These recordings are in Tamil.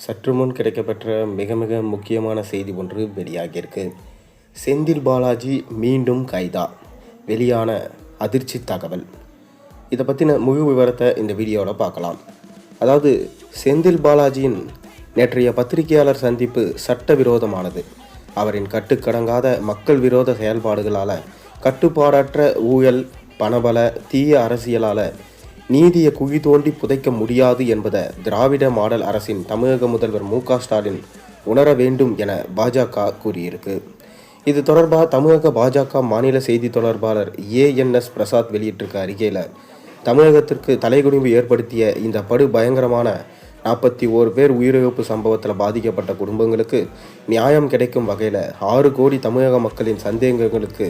சற்று முன் கிடைக்கப்பெற்ற மிக மிக முக்கியமான செய்தி ஒன்று வெளியாகியிருக்கு. செந்தில் பாலாஜி மீண்டும் கைதா, வெளியான அதிர்ச்சி தகவல். இதை பற்றின முழு விவரத்தை இந்த வீடியோவில் பார்க்கலாம். அதாவது செந்தில் பாலாஜியின் நேற்றைய பத்திரிகையாளர் சந்திப்பு சட்டவிரோதமானது. அவரின் கட்டுக்கடங்காத மக்கள் விரோத செயல்பாடுகளால், கட்டுப்பாடற்ற ஊழல், பணபல, தீய அரசியலால் நீதியை குழி தோண்டி புதைக்க முடியாது என்பதை திராவிட மாடல் அரசின் தமிழக முதல்வர் மு.க.ஸ்டாலின் உணர வேண்டும் என பாஜக கூறியிருக்கு. இது தொடர்பாக தமிழக பாஜக மாநில செய்தி தொடர்பாளர் ஏஎன்எஸ் பிரசாத் வெளியிட்டிருக்க அறிக்கையில், தமிழகத்திற்கு தலைகுனிவு ஏற்படுத்திய இந்த படு பயங்கரமான 41 பேர் உயிரிழப்பு சம்பவத்தில் பாதிக்கப்பட்ட குடும்பங்களுக்கு நியாயம் கிடைக்கும் வகையில் 6 கோடி தமிழக மக்களின் சந்தேகங்களுக்கு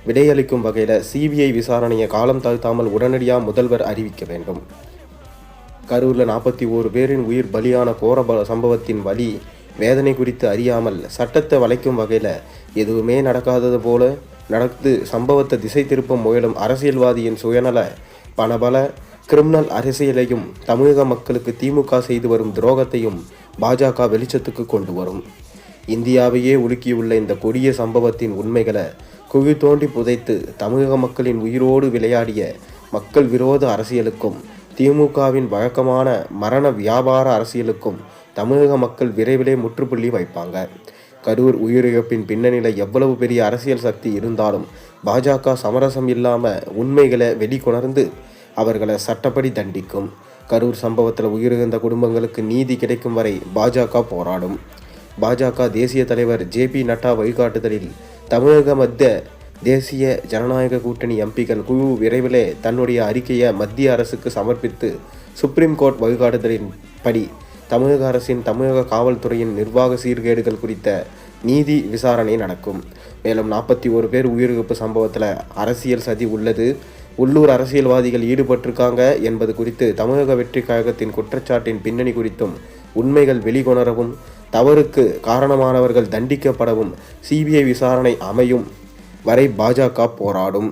விடையளிக்கும் வகையில் சிபிஐ விசாரணையை காலம் தாழ்த்தாமல் உடனடியாக முதல்வர் அறிவிக்க வேண்டும். கரூரில் 41 பேரின் உயிர் பலியான கோர சம்பவத்தின் வலி வேதனை குறித்து அறியாமல் சட்டத்தை வளைக்கும் வகையில் எதுவுமே நடக்காதது போல நடந்து சம்பவத்தை திசை திருப்ப முயலும் அரசியல்வாதியின் சுயநல, பணபல, கிரிமினல் அரசியலையும் தமிழக மக்களுக்கு திமுக செய்து வரும் துரோகத்தையும் பாஜக வெளிச்சத்துக்கு கொண்டு வரும். இந்தியாவையே உலுக்கியுள்ள இந்த கொடிய சம்பவத்தின் உண்மைகளை குழி தோண்டி புதைத்து தமிழக மக்களின் உயிரோடு விளையாடிய மக்கள் விரோத அரசியலுக்கும் திமுகவின் வழக்கமான மரண வியாபார அரசியலுக்கும் தமிழக மக்கள் விரைவிலே முற்றுப்புள்ளி வைப்பாங்க. கரூர் உயிரிழப்பின் பின்னணியில் எவ்வளவு பெரிய அரசியல் சக்தி இருந்தாலும் பாஜக சமரசம் இல்லாமல் உண்மைகளை வெளிக்கொணர்ந்து அவர்களை சட்டப்படி தண்டிக்கும். கரூர் சம்பவத்தில் உயிரிழந்த குடும்பங்களுக்கு நீதி கிடைக்கும் வரை பாஜக போராடும். பாஜக தேசிய தலைவர் ஜே.பி. நட்டா வழிகாட்டுதலில் தமிழக மத்திய தேசிய ஜனநாயக கூட்டணி எம்பிக்கள் குழு விரைவிலே தன்னுடைய அறிக்கையை மத்திய அரசுக்கு சமர்ப்பித்து சுப்ரீம் கோர்ட் வழிகாட்டுதலின் படி தமிழக அரசின் தமிழக காவல்துறையின் நிர்வாக சீர்கேடுகள் குறித்த நீதி விசாரணை நடக்கும். மேலும் 41 பேர் உயிரிழப்பு சம்பவத்தில் அரசியல் சதி உள்ளது, உள்ளூர் அரசியல்வாதிகள் ஈடுபட்டிருக்காங்க என்பது குறித்து தமிழக வெற்றி கழகத்தின் குற்றச்சாட்டின் பின்னணி குறித்தும் உண்மைகள் வெளிக்கொணரவும், தவறுக்கு காரணமானவர்கள் தண்டிக்கப்படவும் சிபிஐ விசாரணை அமையும் வரை பாஜக போராடும்.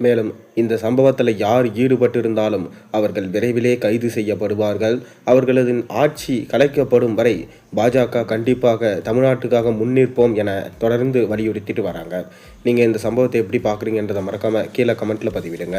மேலும் இந்த சம்பவத்தில் யார் ஈடுபட்டிருந்தாலும் அவர்கள் விரைவிலே கைது செய்யப்படுவார்கள். அவர்களது ஆட்சி கலைக்கப்படும் வரை பாஜக கண்டிப்பாக தமிழ்நாட்டுக்காக முன்னிற்போம் என தொடர்ந்து வலியுறுத்திட்டு வராங்க. நீங்கள் இந்த சம்பவத்தை எப்படி பார்க்குறீங்கன்றதை மறக்காமல் கீழே கமெண்ட்டில் பதிவிடுங்க.